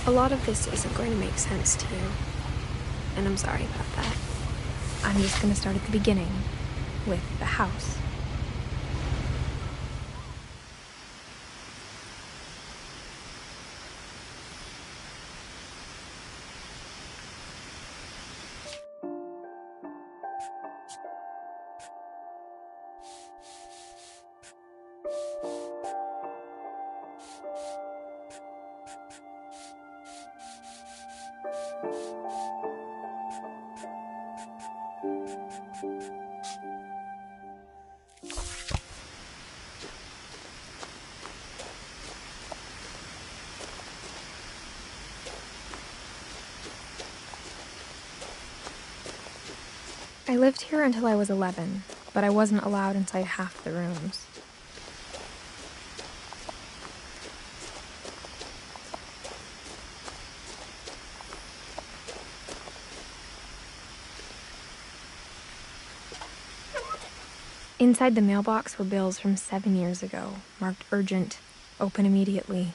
A lot of this isn't going to make sense to you, and I'm sorry about that. I'm just going to start at the beginning, with the house. I lived here until I was 11, but I wasn't allowed inside half the rooms. Inside the mailbox were bills from 7 years ago, marked urgent, open immediately.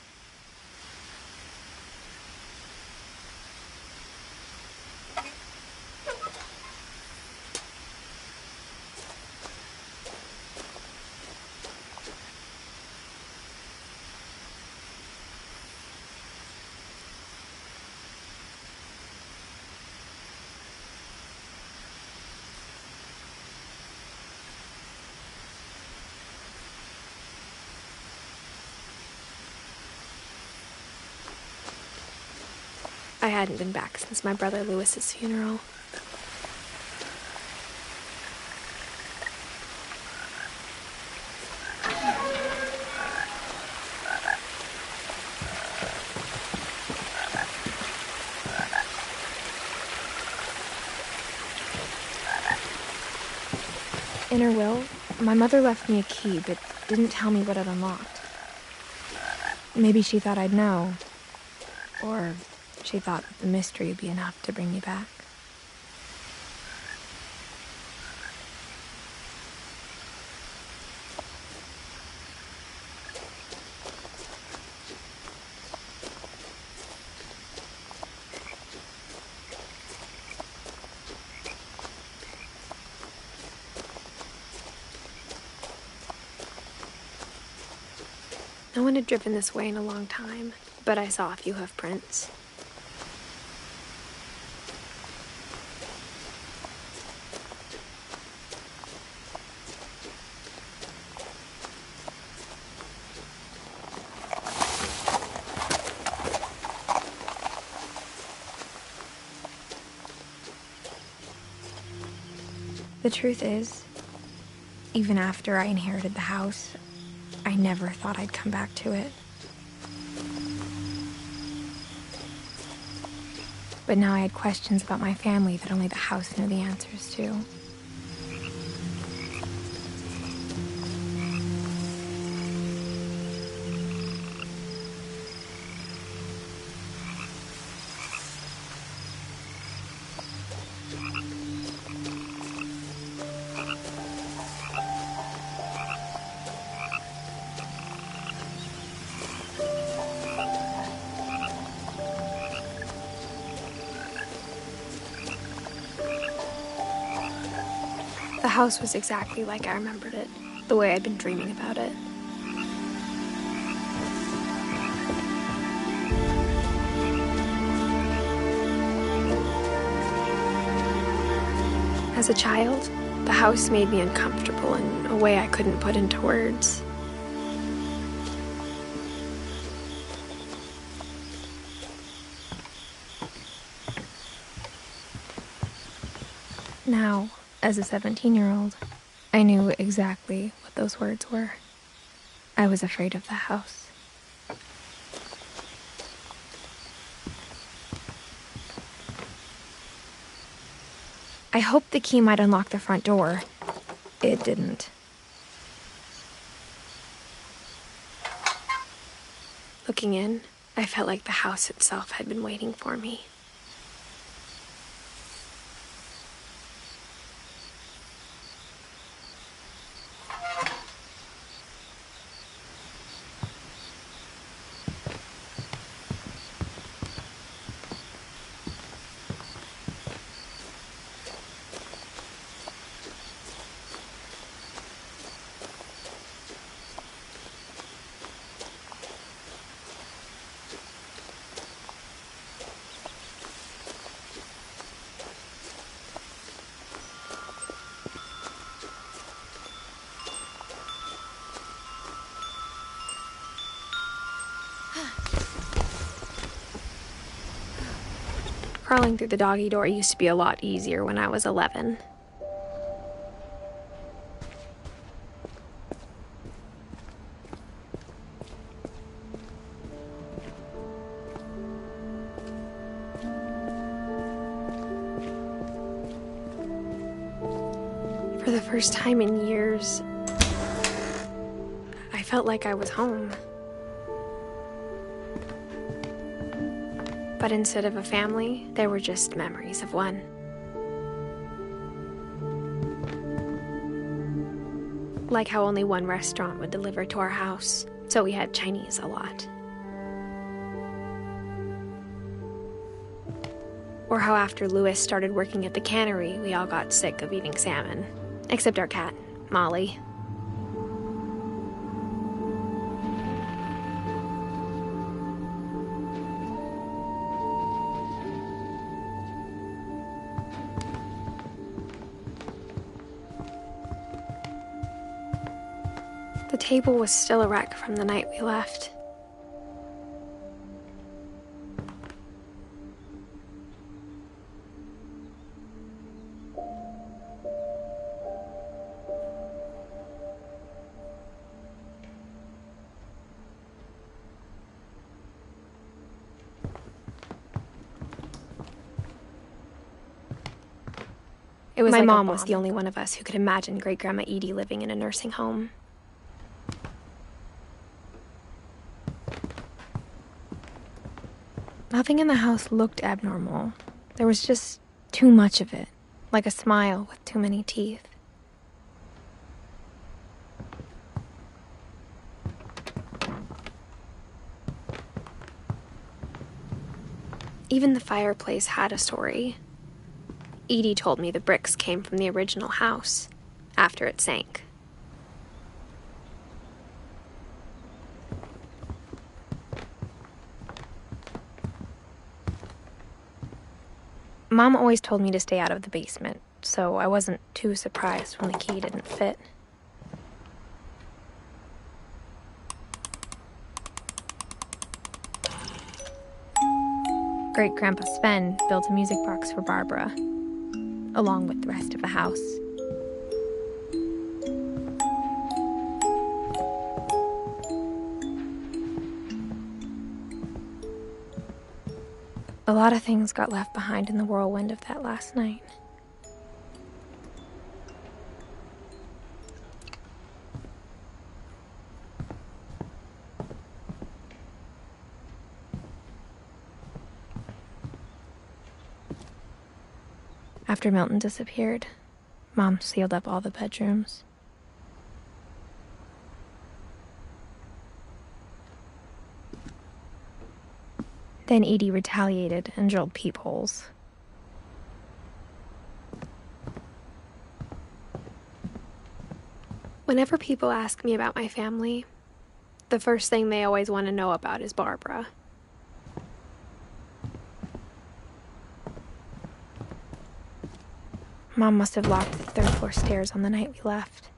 I hadn't been back since my brother Lewis's funeral. In her will, my mother left me a key, but didn't tell me what it unlocked. Maybe she thought I'd know, or she thought the mystery would be enough to bring me back. No one had driven this way in a long time, but I saw a few hoof prints. The truth is, even after I inherited the house, I never thought I'd come back to it. But now I had questions about my family that only the house knew the answers to. The house was exactly like I remembered it, the way I'd been dreaming about it. As a child, the house made me uncomfortable in a way I couldn't put into words. Now, as a 17-year-old, I knew exactly what those words were. I was afraid of the house. I hoped the key might unlock the front door. It didn't. Looking in, I felt like the house itself had been waiting for me. Crawling through the doggy door used to be a lot easier when I was 11. For the first time in years, I felt like I was home. But instead of a family, there were just memories of one. Like how only one restaurant would deliver to our house, so we had Chinese a lot. Or how after Louis started working at the cannery, we all got sick of eating salmon. Except our cat, Molly. The table was still a wreck from the night we left. My mom was the only one of us who could imagine Great-Grandma Edie living in a nursing home. Nothing in the house looked abnormal. There was just too much of it, like a smile with too many teeth. Even the fireplace had a story. Edie told me the bricks came from the original house, after it sank. Mom always told me to stay out of the basement, so I wasn't too surprised when the key didn't fit. Great-Grandpa Sven built a music box for Barbara, along with the rest of the house. A lot of things got left behind in the whirlwind of that last night. After Milton disappeared, Mom sealed up all the bedrooms. Then Edie retaliated and drilled peepholes. Whenever people ask me about my family, the first thing they always want to know about is Barbara. Mom must have locked the third-floor stairs on the night we left.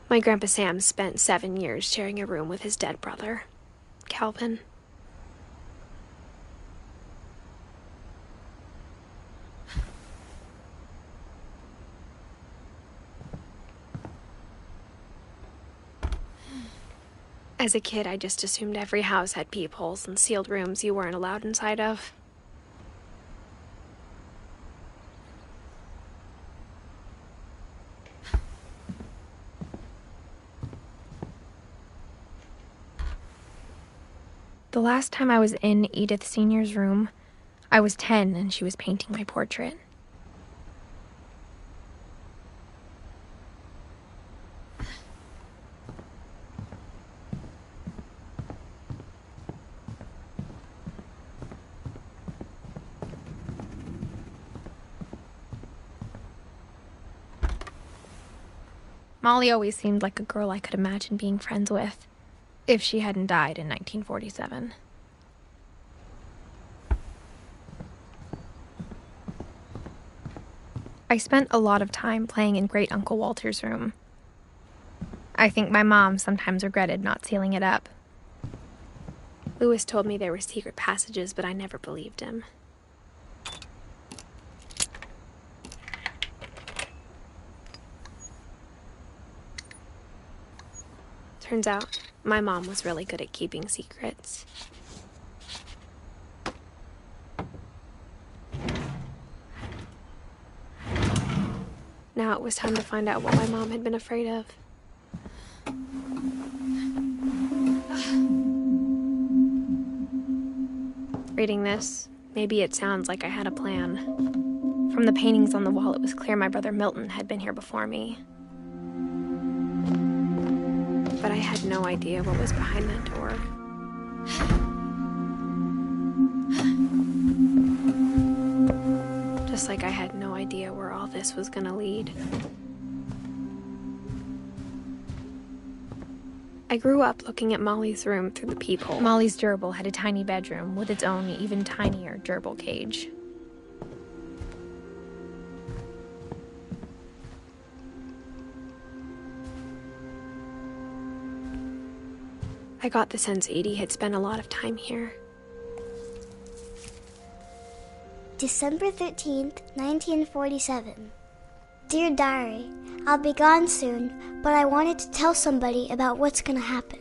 My Grandpa Sam spent 7 years sharing a room with his dead brother, Calvin. As a kid, I just assumed every house had peepholes and sealed rooms you weren't allowed inside of. The last time I was in Edith Sr.'s room, I was 10 and she was painting my portrait. Molly always seemed like a girl I could imagine being friends with, if she hadn't died in 1947. I spent a lot of time playing in Great Uncle Walter's room. I think my mom sometimes regretted not sealing it up. Louis told me there were secret passages, but I never believed him. Turns out, my mom was really good at keeping secrets. Now it was time to find out what my mom had been afraid of. Reading this, maybe it sounds like I had a plan. From the paintings on the wall, it was clear my brother Milton had been here before me. But I had no idea what was behind that door. Just like I had no idea where all this was gonna lead. I grew up looking at Molly's room through the peephole. Molly's gerbil had a tiny bedroom with its own even tinier gerbil cage. I got the sense Edie had spent a lot of time here. December 13th, 1947. Dear Diary, I'll be gone soon, but I wanted to tell somebody about what's gonna happen.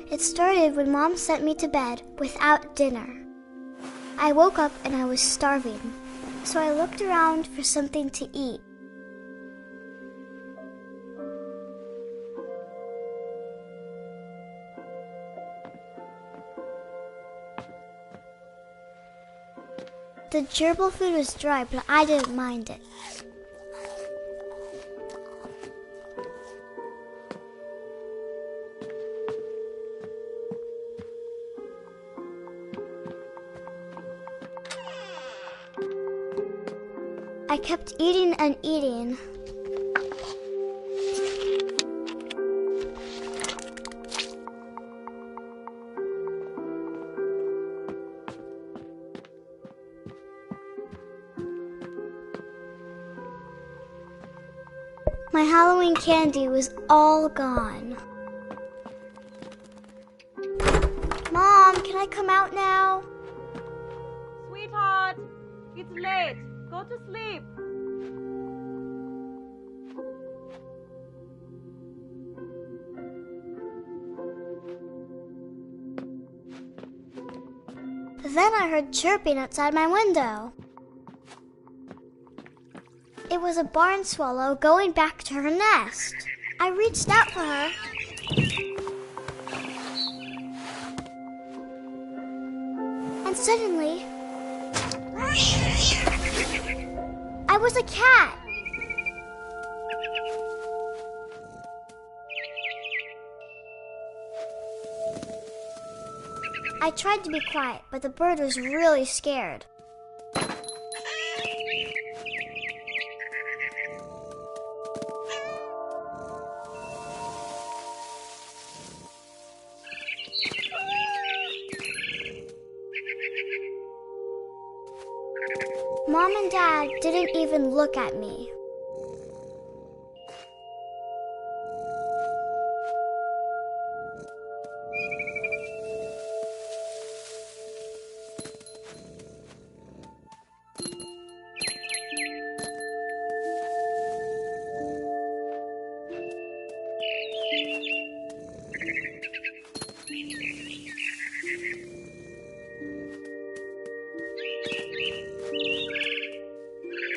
It started when Mom sent me to bed without dinner. I woke up and I was starving, so I looked around for something to eat. The gerbil food was dry, but I didn't mind it. I kept eating and eating. My Halloween candy was all gone. Mom, can I come out now? Sweetheart, it's late. Go to sleep. Then I heard chirping outside my window. It was a barn swallow going back to her nest. I reached out for her. And suddenly, I was a cat. I tried to be quiet, but the bird was really scared. Mom and Dad didn't even look at me.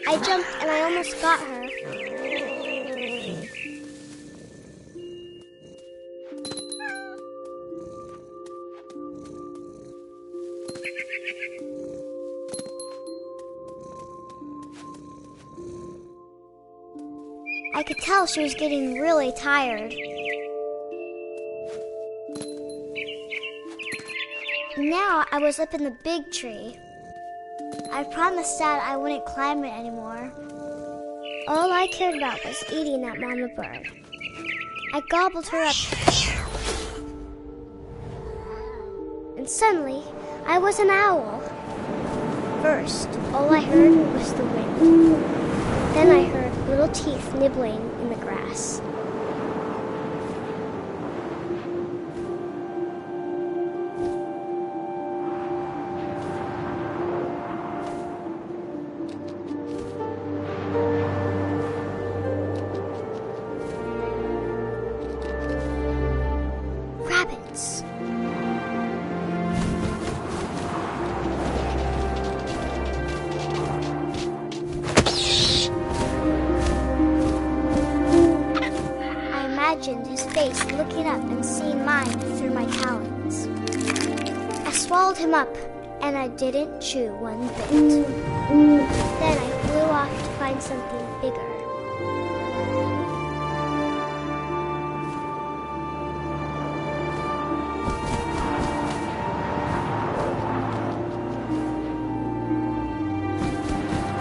I jumped and I almost got her. I could tell she was getting really tired. Now I was up in the big tree. I promised Dad I wouldn't climb it anymore. All I cared about was eating that mama bird. I gobbled her up. And suddenly, I was an owl. First, all I heard was the wind. Then I heard little teeth nibbling in the grass. Rabbits. I imagined his face looking up and seeing mine through my talons. I swallowed him up, and I didn't chew one bit. Then I flew off to find something bigger.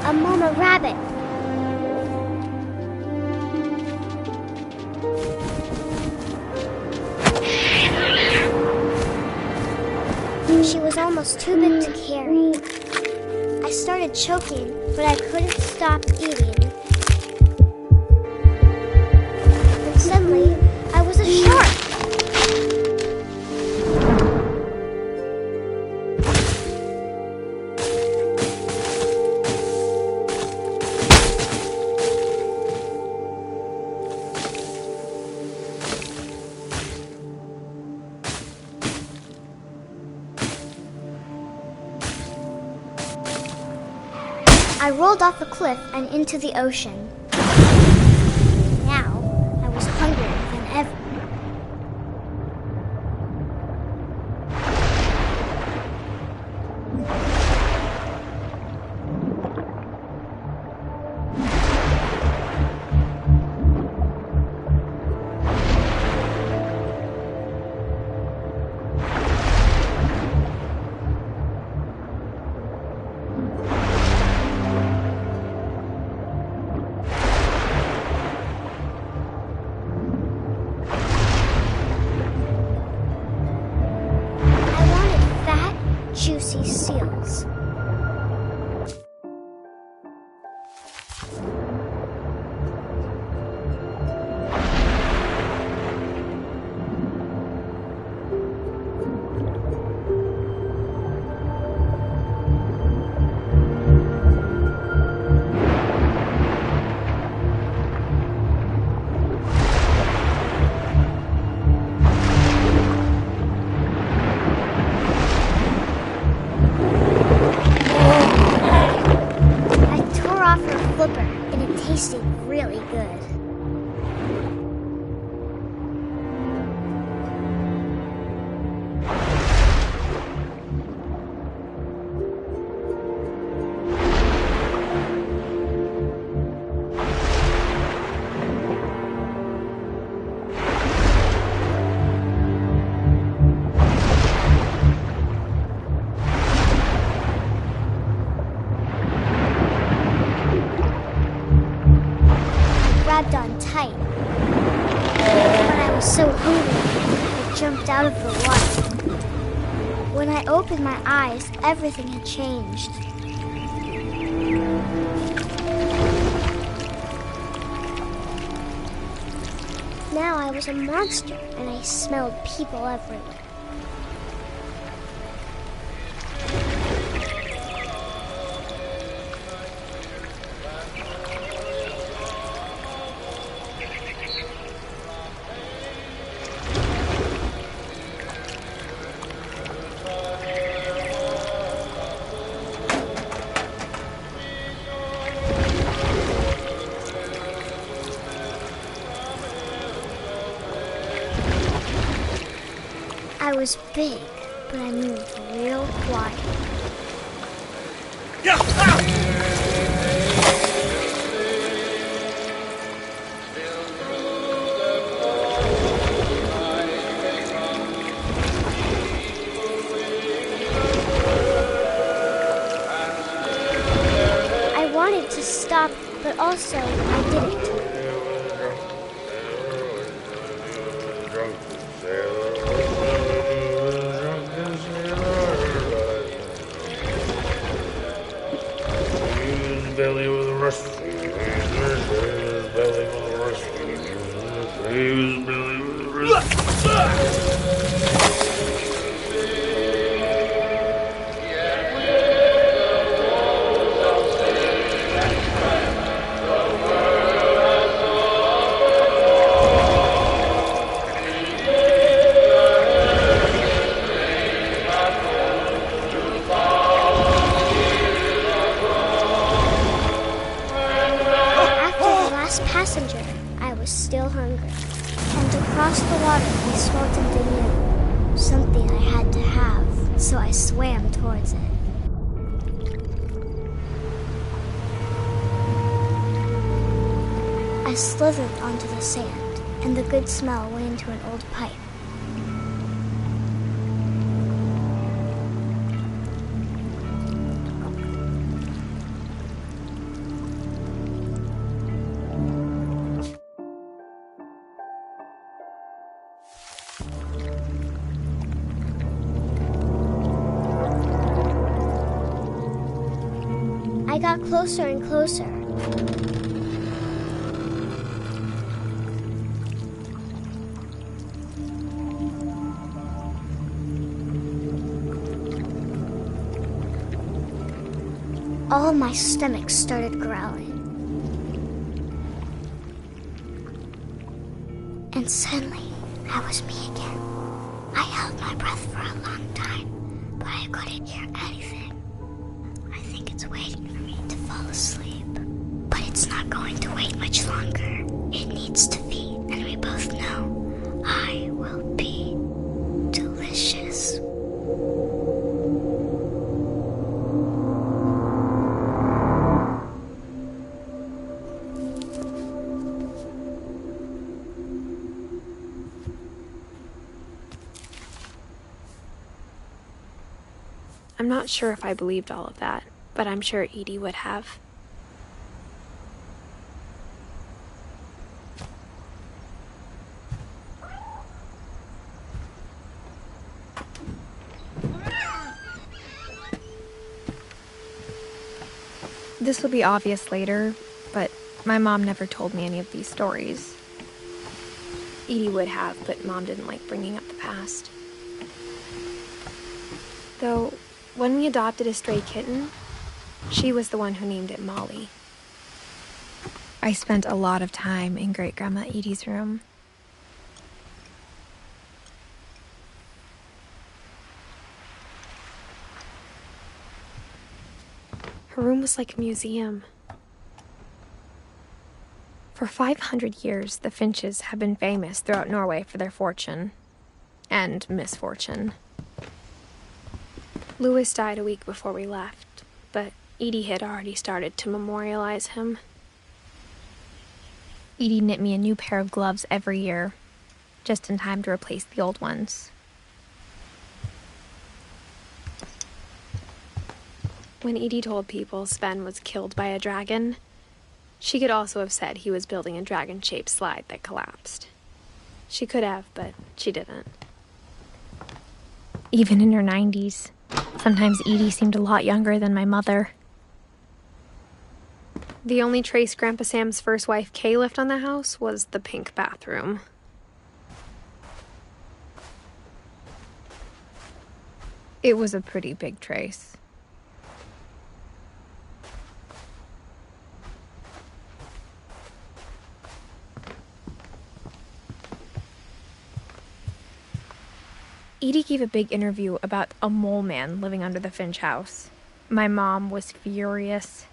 A mama rabbit. She was almost too big to carry. I started choking, but I couldn't stop eating. And suddenly, I was a shark. I rolled off a cliff and into the ocean. Now, I was hungrier than ever. Juicy seals. And it tasted really good. Grabbed on tight, but I was so hungry I jumped out of the water. When I opened my eyes, everything had changed. Now I was a monster, and I smelled people everywhere. I was big, but I moved real quiet. I wanted to stop, but also I didn't. towards it. I slithered onto the sand, and the good smell went into an old pipe. I got closer and closer. All my stomach started growling. And suddenly, I was me again. I held my breath for a long time, but I couldn't hear anything. I think it's waiting for me to fall asleep. But it's not going to wait much longer. It needs to feed, and we both know I will be delicious. I'm not sure if I believed all of that, but I'm sure Edie would have. This will be obvious later, but my mom never told me any of these stories. Edie would have, but Mom didn't like bringing up the past. Though, when we adopted a stray kitten, she was the one who named it Molly. I spent a lot of time in Great-Grandma Edie's room. Her room was like a museum. For 500 years, the Finches have been famous throughout Norway for their fortune and misfortune. Louis died a week before we left, but Edie had already started to memorialize him. Edie knit me a new pair of gloves every year, just in time to replace the old ones. When Edie told people Sven was killed by a dragon, she could also have said he was building a dragon-shaped slide that collapsed. She could have, but she didn't. Even in her 90s, sometimes Edie seemed a lot younger than my mother. The only trace Grandpa Sam's first wife, Kay, left on the house was the pink bathroom. It was a pretty big trace. Edie gave a big interview about a mole man living under the Finch house. My mom was furious.